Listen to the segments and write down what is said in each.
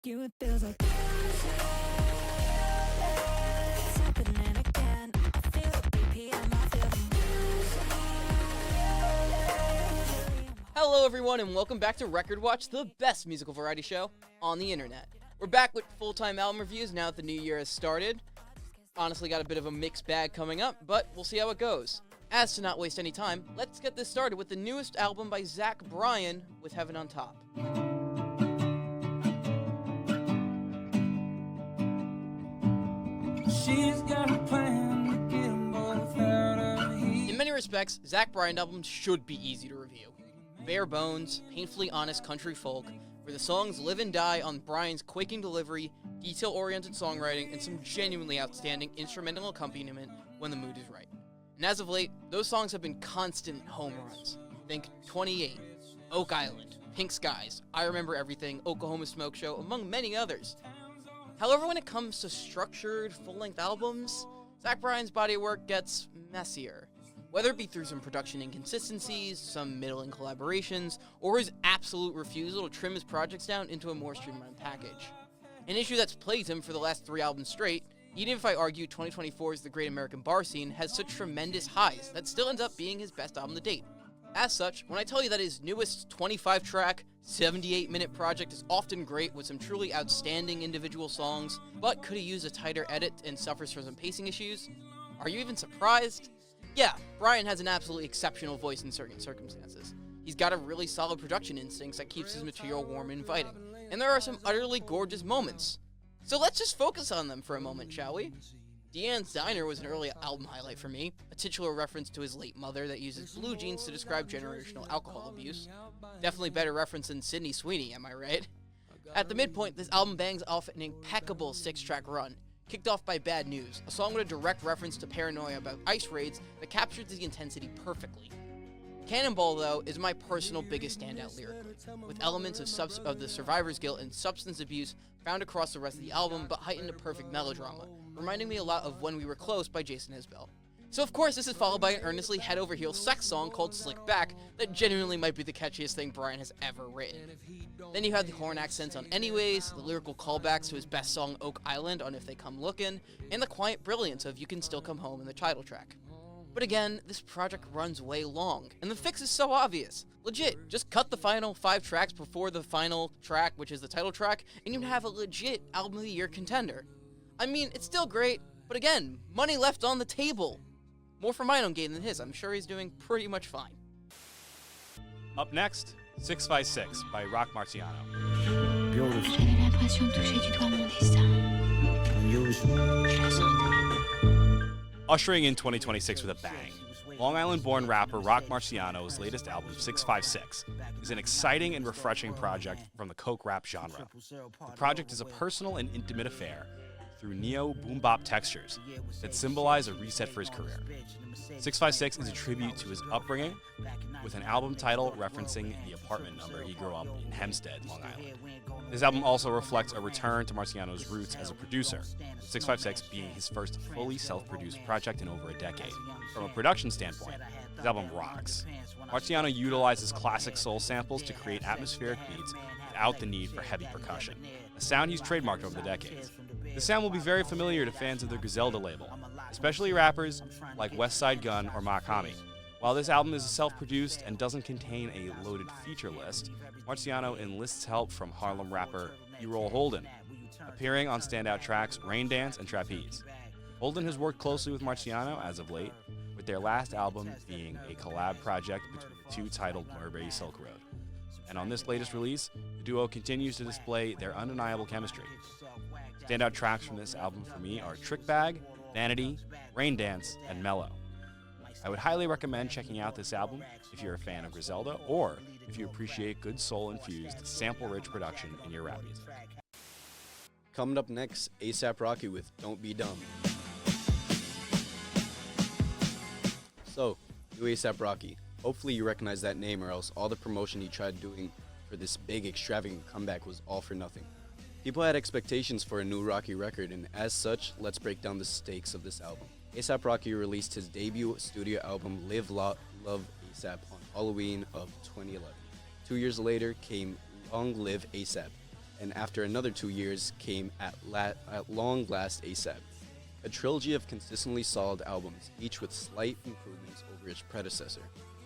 you, it feels like music. It's happening again. I feel the BPM, I feel the music. Hello everyone and welcome back to Record Watch, the best musical variety show on the internet. We're back with full-time album reviews now that the new year has started. Honestly got a bit of a mixed bag coming up, but we'll see how it goes. As to not waste any time, let's get this started with the newest album by Zach Bryan with Heaven on Top. She's got a plan to get 'em both out of here. In many respects, Zach Bryan albums should be easy to review. Bare bones, painfully honest country folk, where the songs live and die on Bryan's quaking delivery, detail-oriented songwriting, and some genuinely outstanding instrumental accompaniment when the mood is right. And as of late, those songs have been constant home runs. Think 28, Oak Island, Pink Skies, I Remember Everything, Oklahoma Smoke Show, among many others. However, when it comes to structured, full-length albums, Zach Bryan's body of work gets messier. Whether it be through some production inconsistencies, some middling collaborations, or his absolute refusal to trim his projects down into a more streamlined package. An issue that's plagued him for the last 3 albums straight, even if I argue 2024's The Great American Bar Scene has such tremendous highs that still ends up being his best album to date. As such, when I tell you that his newest 25-track, 78-minute project is often great with some truly outstanding individual songs, but could have used a tighter edit and suffers from some pacing issues, are you even surprised? Yeah, Bryan has an absolutely exceptional voice in certain circumstances. He's got a really solid production instincts that keeps his material warm and inviting, and there are some utterly gorgeous moments. So let's just focus on them for a moment, shall we? Deanne's Diner was an early album highlight for me, a titular reference to his late mother that uses blue jeans to describe generational alcohol abuse. Definitely better reference than Sydney Sweeney, am I right? At the midpoint, this album bangs off an impeccable 6-track run, kicked off by Bad News, a song with a direct reference to paranoia about ICE raids that captures the intensity perfectly. Cannonball, though, is my personal biggest standout lyrically, with elements of the survivor's guilt and substance abuse found across the rest of the album, but heightened to perfect melodrama, reminding me a lot of When We Were Close by Jason Isbell. So of course this is followed by an earnestly head-over-heels sex song called Slick Back that genuinely might be the catchiest thing Bryan has ever written. Then you have the horn accents on Anyways, the lyrical callbacks to his best song Oak Island on If They Come Lookin', and the quiet brilliance of You Can Still Come Home in the title track. But again, this project runs way long, and the fix is so obvious. Legit, just cut the final 5 tracks before the final track, which is the title track, and you'd have a legit Album of the Year contender. I mean, it's still great, but again, money left on the table. More for my own gain than his, I'm sure he's doing pretty much fine. Up next, 656 by Roc Marciano. J'avais l'impression de toucher du doigt mon destin. Je le sentais. Ushering in 2026 with a bang, Long Island-born rapper Roc Marciano's latest album, 656, is an exciting and refreshing project from the coke rap genre. The project is a personal and intimate affair through neo-boom-bop textures that symbolize a reset for his career. 656 is a tribute to his upbringing, with an album title referencing the apartment number he grew up in Hempstead, Long Island. This album also reflects a return to Marciano's roots as a producer, 656 being his first fully self-produced project in over a decade. From a production standpoint, this album rocks. Marciano utilizes classic soul samples to create atmospheric beats without the need for heavy percussion, a sound he's trademarked over the decades. The sound will be very familiar to fans of the Griselda label, especially rappers like Westside Gunn or Makami. While this album is self-produced and doesn't contain a loaded feature list, Marciano enlists help from Harlem rapper E-Roll Holden, appearing on standout tracks Rain Dance and Trapeze. Holden has worked closely with Marciano as of late, with their last album being a collab project between the two titled Marbury Silk Road. And on this latest release, the duo continues to display their undeniable chemistry. Standout tracks from this album for me are Trick Bag, Vanity, Rain Dance, and Mellow. I would highly recommend checking out this album if you're a fan of Griselda or if you appreciate good soul-infused, sample-rich production in your rap music. Coming up next, A$AP Rocky with Don't Be Dumb. So, new A$AP Rocky. Hopefully you recognize that name, or else all the promotion he tried doing for this big, extravagant comeback was all for nothing. People had expectations for a new Rocky record, and as such, let's break down the stakes of this album. A$AP Rocky released his debut studio album Live, Love, A$AP on Halloween of 2011. 2 years later came Long Live A$AP, and after another 2 years came at long last ASAP. A trilogy of consistently solid albums, each with slight improvements over its predecessor.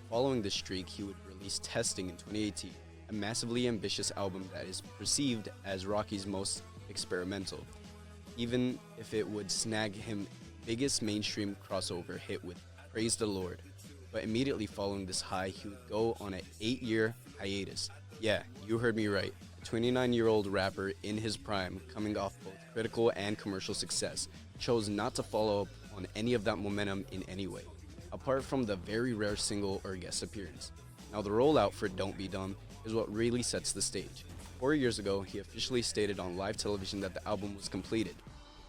Following this streak, he would release Testing in 2018, a massively ambitious album that is perceived as Rocky's most experimental, even if it would snag him biggest mainstream crossover hit with Praise the Lord. But immediately following this high, he would go on an 8-year hiatus. Yeah, you heard me right. A 29-year-old rapper in his prime, coming off both critical and commercial success, chose not to follow up on any of that momentum in any way, apart from the very rare single or guest appearance. Now the rollout for Don't Be Dumb is what really sets the stage. 4 years ago, he officially stated on live television that the album was completed,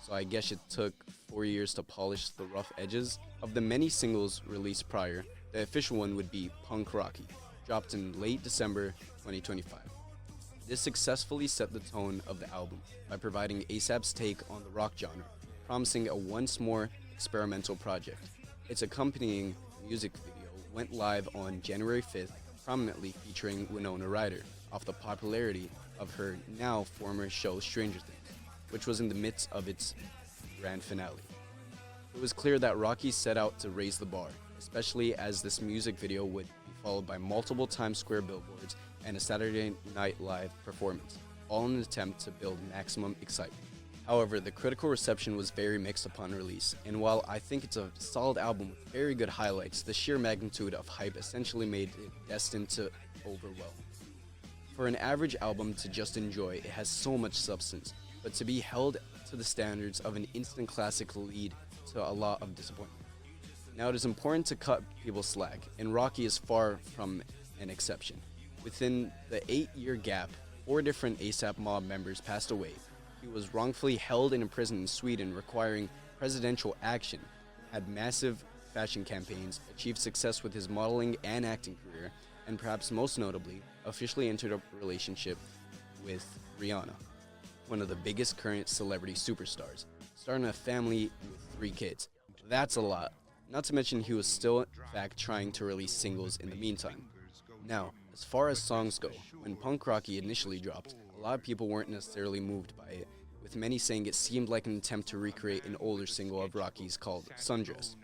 so I guess it took 4 years to polish the rough edges. Of the many singles released prior, the official one would be Punk Rocky, dropped in late December 2025. This successfully set the tone of the album by providing ASAP's take on the rock genre, promising a once more experimental project. Its accompanying music video went live on January 5th, prominently featuring Winona Ryder, off the popularity of her now former show Stranger Things, which was in the midst of its grand finale. It was clear that Rocky set out to raise the bar, especially as this music video would be followed by multiple Times Square billboards and a Saturday Night Live performance, all in an attempt to build maximum excitement. However, the critical reception was very mixed upon release, and while I think it's a solid album with very good highlights, the sheer magnitude of hype essentially made it destined to overwhelm. For an average album to just enjoy, it has so much substance, but to be held to the standards of an instant classic lead to a lot of disappointment. Now, it is important to cut people slack, and Rocky is far from an exception. Within the 8-year gap, 4 different ASAP Mob members passed away. He was wrongfully held and imprisoned in Sweden, requiring presidential action, had massive fashion campaigns, achieved success with his modeling and acting career, and perhaps most notably, officially entered a relationship with Rihanna, one of the biggest current celebrity superstars, starting a family with 3 kids. That's a lot. Not to mention he was still, in fact, trying to release singles in the meantime. Now, as far as songs go, when Punk Rocky initially dropped, a lot of people weren't necessarily moved by it, with many saying it seemed like an attempt to recreate an older single of Rocky's called Sundress.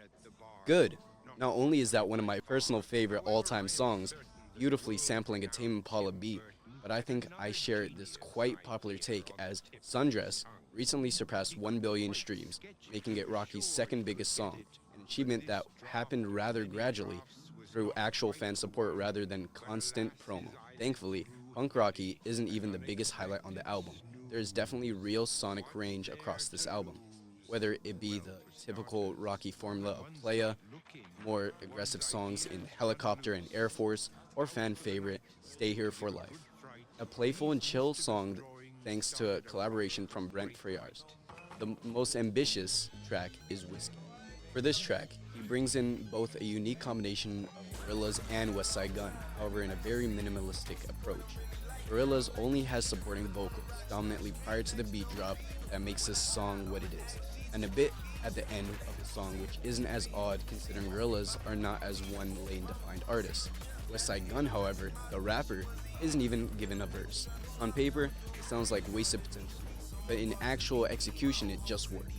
Good! Not only is that one of my personal favorite all-time songs, beautifully sampling a Tame Impala beat, but I think I share this quite popular take as Sundress recently surpassed 1 billion streams, making it Rocky's second biggest song, an achievement that happened rather gradually through actual fan support rather than constant promo. Thankfully, Punk Rocky isn't even the biggest highlight on the album. There is definitely real sonic range across this album, whether it be the typical Rocky formula of Playa, more aggressive songs in Helicopter and Air Force, or fan favorite Stay Here for Life. A playful and chill song thanks to a collaboration from Brent Freyars. The most ambitious track is Whiskey. For this track, he brings in both a unique combination of Gorillaz and West Side Gun, however in a very minimalistic approach. Gorillaz only has supporting vocals, dominantly prior to the beat drop, that makes this song what it is, and a bit at the end of the song, which isn't as odd considering Gorillaz are not as one lane-defined artist. West Side Gun, however, the rapper, isn't even given a verse. On paper, it sounds like wasted potential, but in actual execution, it just works.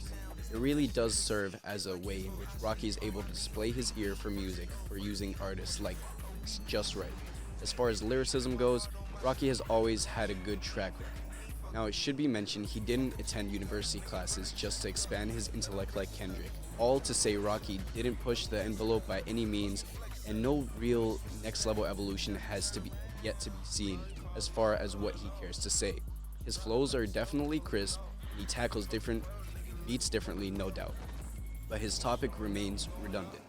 It really does serve as a way in which Rocky is able to display his ear for music for using artists like this just right. As far as lyricism goes, Rocky has always had a good track record. Now, it should be mentioned he didn't attend university classes just to expand his intellect like Kendrick. All to say Rocky didn't push the envelope by any means, and no real next level evolution has yet to be seen as far as what he cares to say. His flows are definitely crisp, and he tackles different beats differently, no doubt, but his topic remains redundant.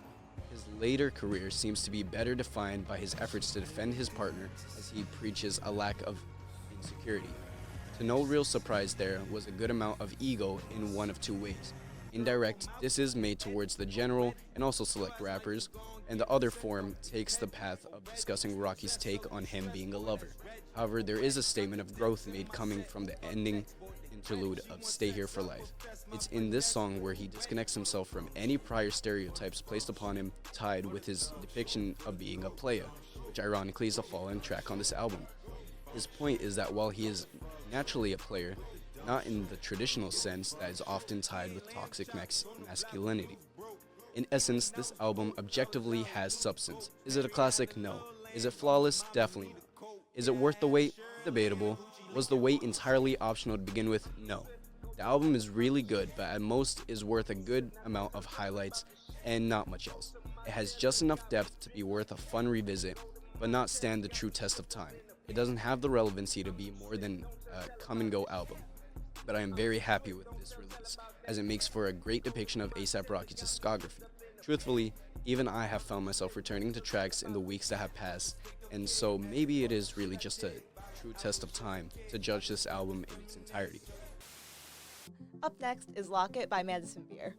His later career seems to be better defined by his efforts to defend his partner as he preaches a lack of insecurity. To no real surprise, there was a good amount of ego in one of 2 ways. Indirect disses made towards the general and also select rappers, and the other form takes the path of discussing Rocky's take on him being a lover. However, there is a statement of growth made coming from the ending interlude of Stay Here for Life. It's in this song where he disconnects himself from any prior stereotypes placed upon him, tied with his depiction of being a playa, which ironically is a fallen track on this album. His point is that while he is naturally a player, not in the traditional sense that is often tied with toxic masculinity. In essence, this album objectively has substance. Is it a classic? No. Is it flawless? Definitely not. Is it worth the wait? Debatable. Was the wait entirely optional to begin with? No. The album is really good, but at most is worth a good amount of highlights and not much else. It has just enough depth to be worth a fun revisit, but not stand the true test of time. It doesn't have the relevancy to be more than a come-and-go album. But I am very happy with this release, as it makes for a great depiction of A$AP Rocky's discography. Truthfully, even I have found myself returning to tracks in the weeks that have passed, and so maybe it is really just a true test of time to judge this album in its entirety. Up next is Lock It by Madison Beer.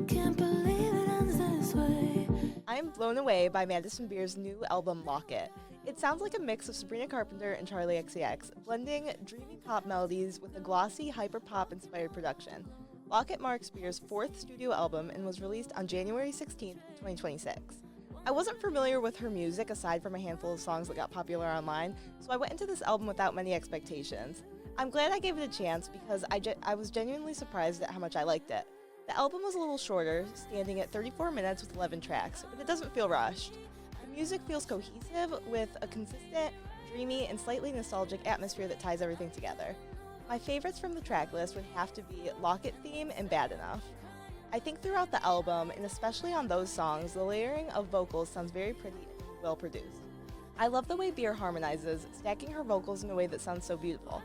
Can't believe it ends this way. I am blown away by Madison Beer's new album, Lock It. It sounds like a mix of Sabrina Carpenter and Charlie XCX, blending dreamy pop melodies with a glossy, hyper-pop-inspired production. Lock It marks Beer's fourth studio album and was released on January 16, 2026. I wasn't familiar with her music aside from a handful of songs that got popular online, so I went into this album without many expectations. I'm glad I gave it a chance because I was genuinely surprised at how much I liked it. The album was a little shorter, standing at 34 minutes with 11 tracks, but it doesn't feel rushed. The music feels cohesive with a consistent, dreamy, and slightly nostalgic atmosphere that ties everything together. My favorites from the track list would have to be Lock It Theme and Bad Enough. I think throughout the album, and especially on those songs, the layering of vocals sounds very pretty and well produced. I love the way Beer harmonizes, stacking her vocals in a way that sounds so beautiful.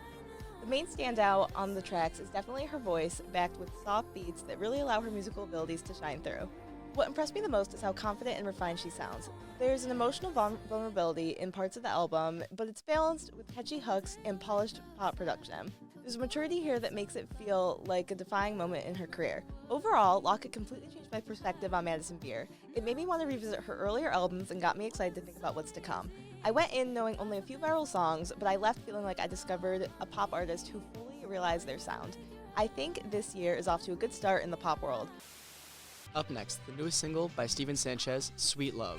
The main standout on the tracks is definitely her voice, backed with soft beats that really allow her musical abilities to shine through. What impressed me the most is how confident and refined she sounds. There's an emotional vulnerability in parts of the album, but it's balanced with catchy hooks and polished pop production. There's a maturity here that makes it feel like a defining moment in her career. Overall, Lock It completely changed my perspective on Madison Beer. It made me want to revisit her earlier albums and got me excited to think about what's to come. I went in knowing only a few viral songs, but I left feeling like I discovered a pop artist who fully realized their sound. I think this year is off to a good start in the pop world. Up next, the newest single by Steven Sanchez, Sweet Love.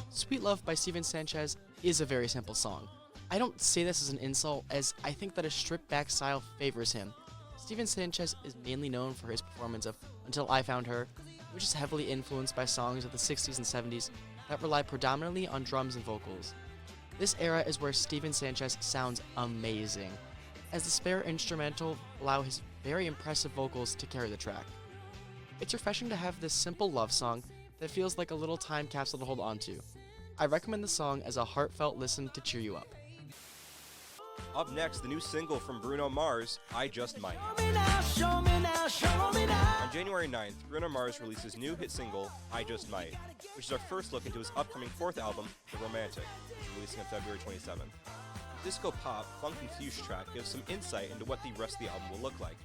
Sweet Love by Steven Sanchez is a very simple song. I don't say this as an insult, as I think that a stripped-back style favors him. Steven Sanchez is mainly known for his performance of Until I Found Her, which is heavily influenced by songs of the 60s and 70s that rely predominantly on drums and vocals. This era is where Steven Sanchez sounds amazing, as the spare instrumental allow his very impressive vocals to carry the track. It's refreshing to have this simple love song that feels like a little time capsule to hold on to. I recommend the song as a heartfelt listen to cheer you up. Up next, the new single from Bruno Mars, I Just Might. On January 9th, Bruno Mars released his new hit single, I Just Might, which is our first look into his upcoming fourth album, The Romantic, which is releasing on February 27th. The disco pop, funk infused track gives some insight into what the rest of the album will look like,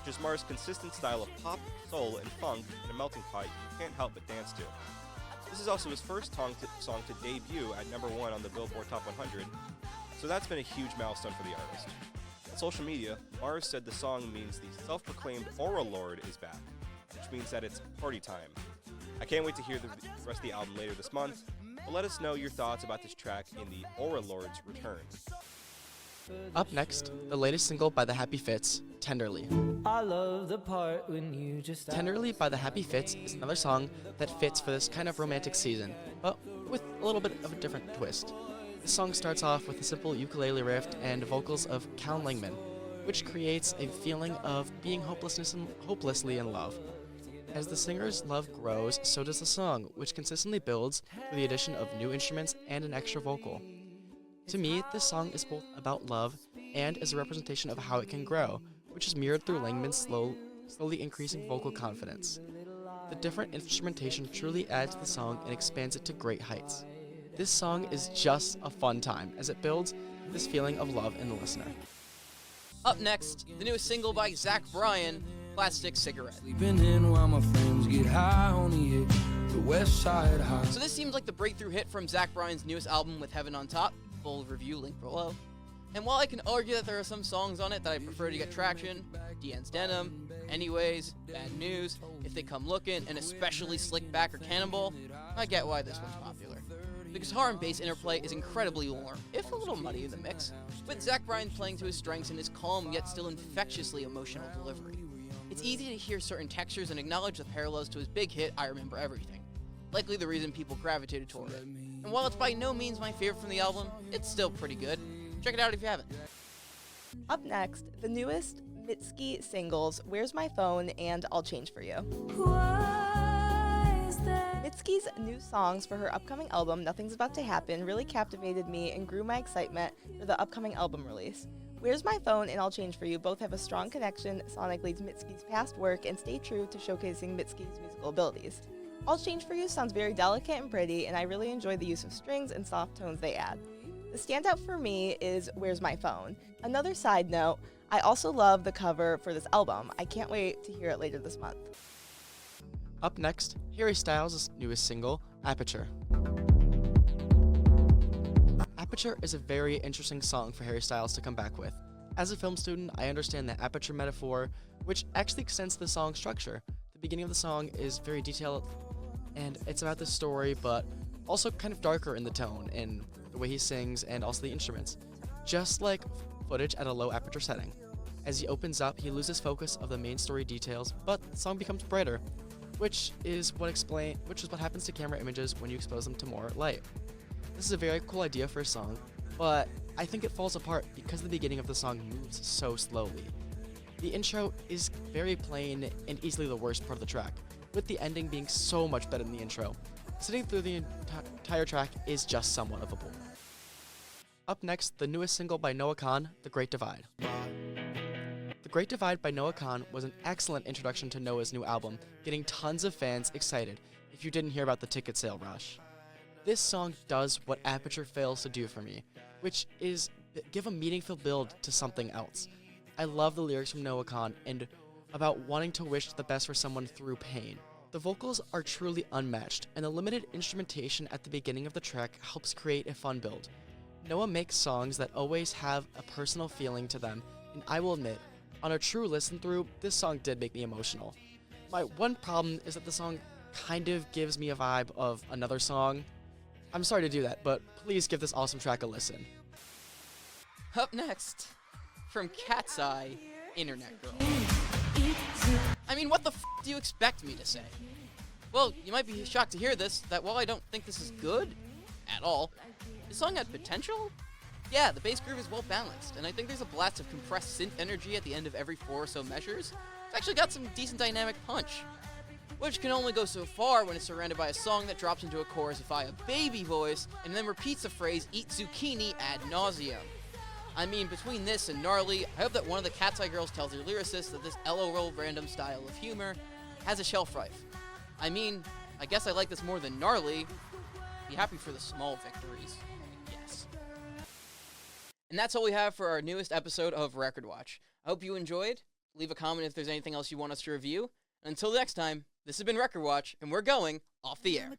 which is Mars' consistent style of pop, soul, and funk in a melting pot you can't help but dance to. This is also his first song to debut at #1 on the Billboard Top 100, so that's been a huge milestone for the artist. On social media, Mars said the song means the self-proclaimed Aura Lord is back, which means that it's party time. I can't wait to hear the rest of the album later this month, but let us know your thoughts about this track in the Aura Lord's return. Up next, the latest single by The Happy Fits, Tenderly. I love the part when you just Tenderly by The Happy Fits is another song that fits for this kind of romantic season, but with a little bit of a different twist. The song starts off with a simple ukulele riff and vocals of Cal Langman, which creates a feeling of being hopelessly in love. As the singer's love grows, so does the song, which consistently builds through the addition of new instruments and an extra vocal. To me, this song is both about love and is a representation of how it can grow, which is mirrored through Langman's slowly increasing vocal confidence. The different instrumentation truly adds to the song and expands it to great heights. This song is just a fun time, as it builds this feeling of love in the listener. Up next, the newest single by Zach Bryan, Plastic Cigarette. sleeping in while my friends get high on the west side high. So this seems like the breakthrough hit from Zach Bryan's newest album with Heaven on Top. Full review link below. And while I can argue that there are some songs on it that I prefer to get traction, DN's Denim, Anyways, Bad News, If They Come Looking, and especially Slick Back or Cannonball, I get why this one's popular. The guitar and bass interplay is incredibly warm, if a little muddy in the mix, with Zach Bryan playing to his strengths in his calm yet still infectiously emotional delivery. It's easy to hear certain textures and acknowledge the parallels to his big hit, I Remember Everything, likely the reason people gravitated toward it. And while it's by no means my favorite from the album, it's still pretty good. Check it out if you haven't. Up next, the newest Mitski singles, Where's My Phone and I'll Change For You. Mitski's new songs for her upcoming album, Nothing's About to Happen, really captivated me and grew my excitement for the upcoming album release. Where's My Phone and I'll Change For You both have a strong connection sonically to Mitski's past work and stay true to showcasing Mitski's musical abilities. I'll Change For You sounds very delicate and pretty, and I really enjoy the use of strings and soft tones they add. The standout for me is Where's My Phone. Another side note, I also love the cover for this album. I can't wait to hear it later this month. Up next, Harry Styles' newest single, Aperture. Aperture is a very interesting song for Harry Styles to come back with. As a film student, I understand the aperture metaphor, which actually extends to the song's structure. The beginning of the song is very detailed, and it's about the story, but also kind of darker in the tone, in the way he sings, and also the instruments. Just like footage at a low aperture setting. As he opens up, he loses focus of the main story details, but the song becomes brighter, which is what happens to camera images when you expose them to more light. This is a very cool idea for a song, but I think it falls apart because the beginning of the song moves so slowly. The intro is very plain and easily the worst part of the track, with the ending being so much better than the intro. Sitting through the entire track is just somewhat of a bore. Up next, the newest single by Noah Kahan, The Great Divide. The Great Divide by Noah Kahan was an excellent introduction to Noah's new album, getting tons of fans excited if you didn't hear about the ticket sale rush. This song does what Aperture fails to do for me, which is give a meaningful build to something else. I love the lyrics from Noah Kahan and about wanting to wish the best for someone through pain. The vocals are truly unmatched, and the limited instrumentation at the beginning of the track helps create a fun build. Noah makes songs that always have a personal feeling to them, and I will admit, on a true listen through, this song did make me emotional. My one problem is that the song kind of gives me a vibe of another song. I'm sorry to do that, but please give this awesome track a listen. Up next, from Cat's Eye, Internet Girl. I mean, what the f*** do you expect me to say? Well, you might be shocked to hear this, that while I don't think this is good at all, the song had potential? Yeah, the bass groove is well balanced, and I think there's a blast of compressed synth energy at the end of every 4 or so measures. It's actually got some decent dynamic punch, which can only go so far when it's surrounded by a song that drops into a chorus via baby voice and then repeats the phrase "eat zucchini" ad nauseum. I mean, between this and Gnarly, I hope that one of the Cat's Eye girls tells their lyricist that this LOL random style of humor has a shelf life. I mean, I guess I like this more than Gnarly. Be happy for the small victories, yes. And that's all we have for our newest episode of Record Watch. I hope you enjoyed. Leave a comment if there's anything else you want us to review. And until next time, this has been Record Watch, and we're going off the air.